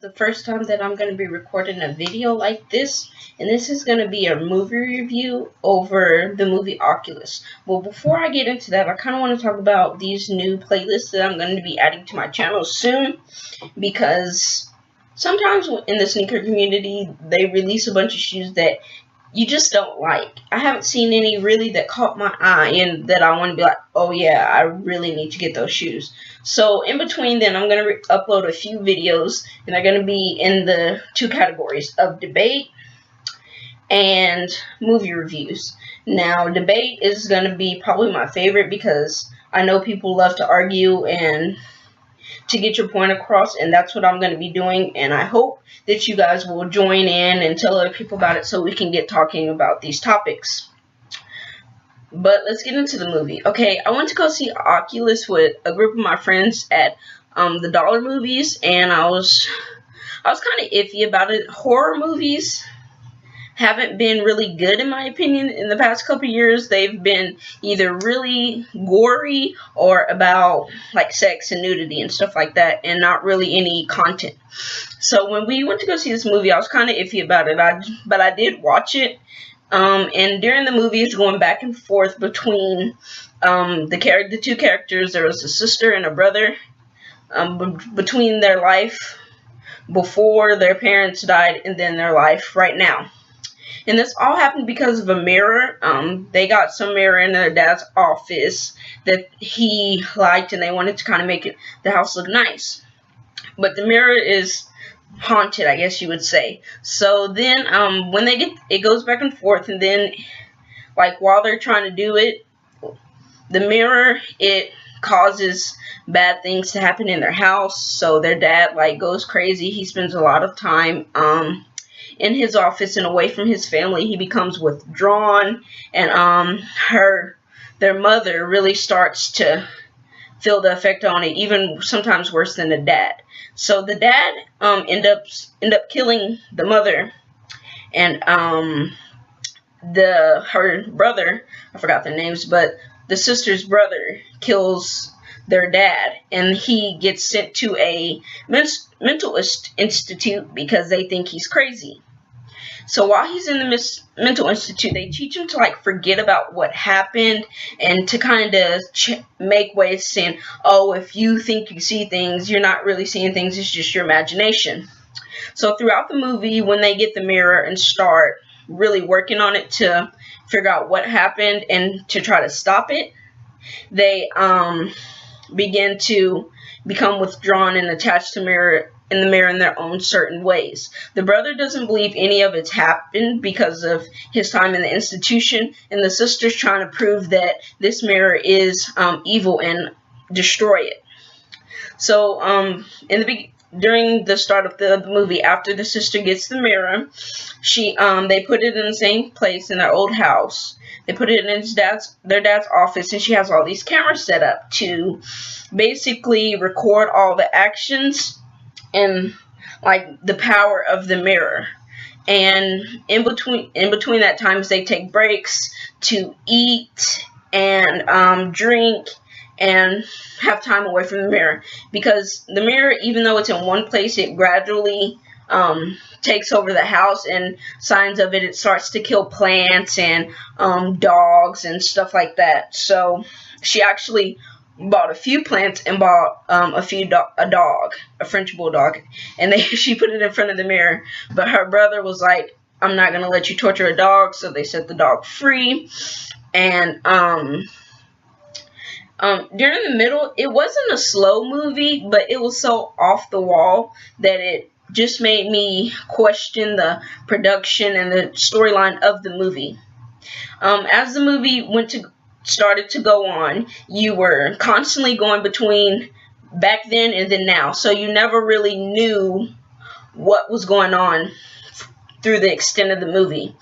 the first time that I'm going to be recording a video like this, and this is going to be a movie review over the movie Oculus. Well, before I get into that, I kind of want to talk about these new playlists that I'm going to be adding to my channel soon, because sometimes in the sneaker community, they release a bunch of shoes that you just don't like. I haven't seen any really that caught my eye and that I want to be like, oh yeah, I really need to get those shoes. So in between then, I'm going to upload a few videos, and they're going to be in the two categories of debate and movie reviews. Now, debate is going to be probably my favorite because I know people love to argue and to get your point across, and that's what I'm going to be doing, and I hope that you guys will join in and tell other people about it so we can get talking about these topics. But let's get into the movie. Okay, I went to go see Oculus with a group of my friends at the Dollar Movies, and I was kind of iffy about it. Horror movies haven't been really good in my opinion in the past couple years. They've been either really gory or about like sex and nudity and stuff like that, and not really any content. So when we went to go see this movie, I was kind of iffy about it, but I did watch it. And during the movie, it's going back and forth between the two characters. There was a sister and a brother, between their life before their parents died and then their life right now. And this all happened because of a mirror. They got some mirror in their dad's office that he liked, and they wanted to kind of make the house look nice. But the mirror is haunted, I guess you would say. So then when it goes back and forth, and then like while they're trying to do it, the mirror, it causes bad things to happen in their house. So their dad like goes crazy. He spends a lot of time in his office and away from his family. He becomes withdrawn, and their mother really starts to feel the effect on it, even sometimes worse than the dad. So the dad end up killing the mother, and her brother, I forgot their names, but the sister's brother kills their dad, and he gets sent to a mental institute because they think he's crazy. So while he's in the mental institute, they teach him to like forget about what happened and to kind of make ways saying, oh, if you think you see things, you're not really seeing things, it's just your imagination. So throughout the movie, when they get the mirror and start really working on it to figure out what happened and to try to stop it, they begin to become withdrawn and attached to the mirror in their own certain ways. The brother doesn't believe any of it's happened because of his time in the institution, and the sister's trying to prove that this mirror is evil and destroy it. So during the start of the movie, after the sister gets the mirror, they put it in the same place in their old house. They put it in their dad's office, and she has all these cameras set up to basically record all the actions and like the power of the mirror. And in between that times, they take breaks to eat and drink and have time away from the mirror, because the mirror, even though it's in one place, it gradually takes over the house, and signs of it starts to kill plants and dogs and stuff like that. So she actually bought a few plants and bought a dog, a French bulldog, and she put it in front of the mirror. But her brother was like, I'm not gonna let you torture a dog, so they set the dog free. And during the middle, it wasn't a slow movie, but it was so off the wall that it just made me question the production and the storyline of the movie. As the movie started to go on, you were constantly going between back then and then now, so you never really knew what was going on through the extent of the movie.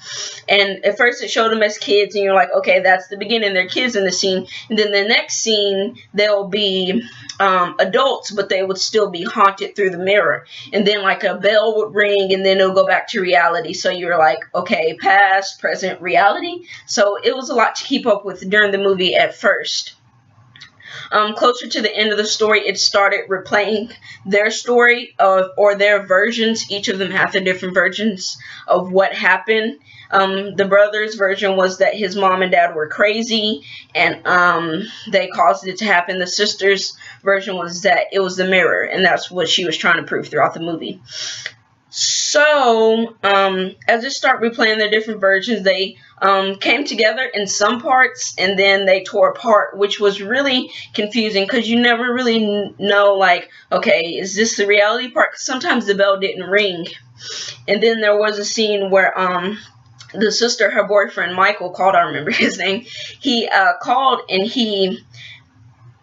And at first it showed them as kids, and you're like, okay, that's the beginning, they're kids in the scene. And then the next scene, they'll be adults, but they would still be haunted through the mirror. And then like a bell would ring, and then it'll go back to reality. So you're like, okay, past, present, reality. So it was a lot to keep up with during the movie at first. Closer to the end of the story, it started replaying their story or their versions. Each of them had their different versions of what happened. The brother's version was that his mom and dad were crazy and they caused it to happen. The sister's version was that it was the mirror, and that's what she was trying to prove throughout the movie. So, as they start replaying their different versions, they came together in some parts, and then they tore apart, which was really confusing because you never really know, like, okay, is this the reality part? 'Cause sometimes the bell didn't ring. And then there was a scene where the sister, her boyfriend Michael called, I remember his name, he called and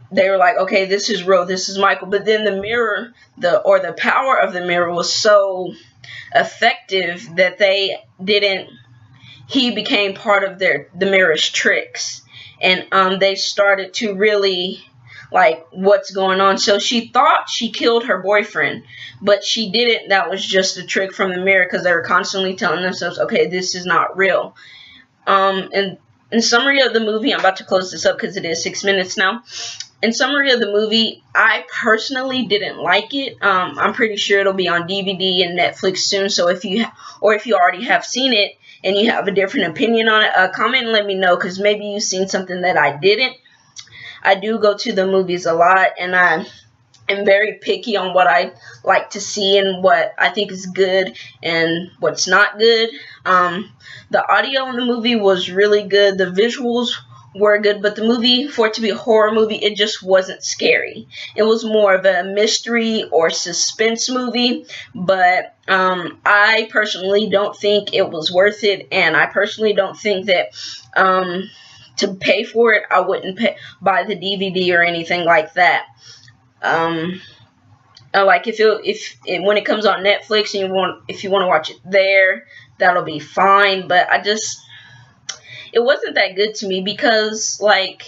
they were like, okay, this is real, this is Michael. But then the mirror, the power of the mirror was so effective that he became part of the mirror's tricks. And they started to really like what's going on. So she thought she killed her boyfriend, but she didn't. That was just a trick from the mirror because they were constantly telling themselves, okay, this is not real. And in summary of the movie, I'm about to close this up because it is 6 minutes now. In summary of the movie, I personally didn't like it. I'm pretty sure it'll be on DVD and Netflix soon. So if you already have seen it and you have a different opinion on it, comment and let me know, because maybe you've seen something that I didn't. I do go to the movies a lot, and I am very picky on what I like to see and what I think is good and what's not good. The audio in the movie was really good. The visuals were good, but the movie, for it to be a horror movie, it just wasn't scary. It was more of a mystery or suspense movie, but I personally don't think it was worth it, and I personally don't think that to pay for it, I wouldn't buy the DVD or anything like that. Like when it comes on Netflix and if you want to watch it there, that'll be fine. But it wasn't that good to me because like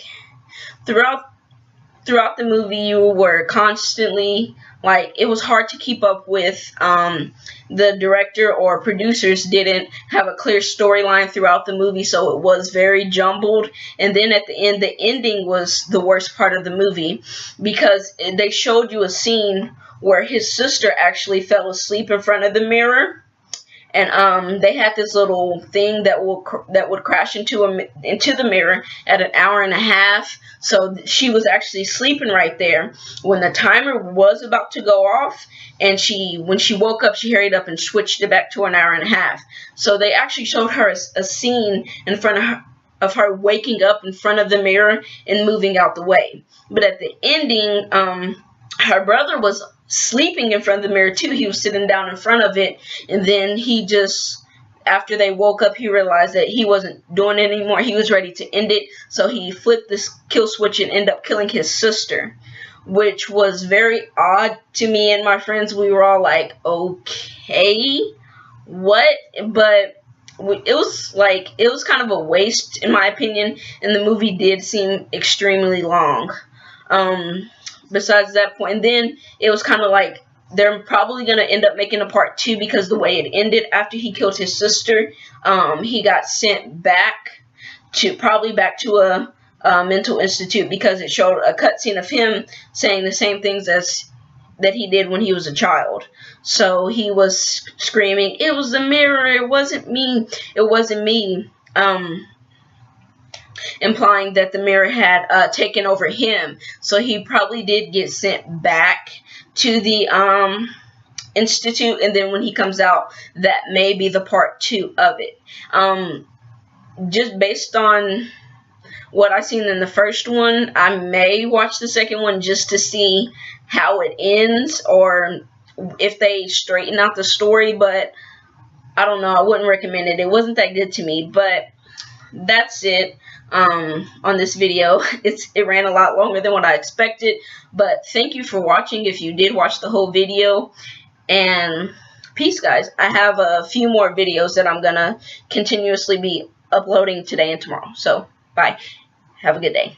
throughout the movie you were constantly like, it was hard to keep up with. The director or producers didn't have a clear storyline throughout the movie, so it was very jumbled. And then at the end, the ending was the worst part of the movie because they showed you a scene where his sister actually fell asleep in front of the mirror. And they had this little thing that would crash into the mirror at 1.5 hours. So she was actually sleeping right there when the timer was about to go off. And when she woke up, she hurried up and switched it back to 1.5 hours. So they actually showed her a scene in front of her waking up in front of the mirror and moving out the way. But at the ending, her brother was sleeping in front of the mirror too. He was sitting down in front of it, and then after they woke up, he realized that he wasn't doing it anymore. He was ready to end it, so he flipped this kill switch and ended up killing his sister, which was very odd to me and my friends. We were all like, okay, what? But it was kind of a waste in my opinion, and the movie did seem extremely long. Besides that point, and then it was kind of like they're probably going to end up making a part 2 because the way it ended after he killed his sister, he got sent back to a mental institute because it showed a cutscene of him saying the same things that he did when he was a child. So he was screaming, "It was the mirror, it wasn't me, it wasn't me," implying that the mirror had taken over him. So he probably did get sent back to the institute, and then when he comes out, that may be the part 2 of it. Just based on what I've seen in the first one, I may watch the second one just to see how it ends or if they straighten out the story, but I don't know. I wouldn't recommend it. It wasn't that good to me, but that's it. On this video. It ran a lot longer than what I expected, but thank you for watching if you did watch the whole video, and peace, guys. I have a few more videos that I'm gonna continuously be uploading today and tomorrow, so bye. Have a good day.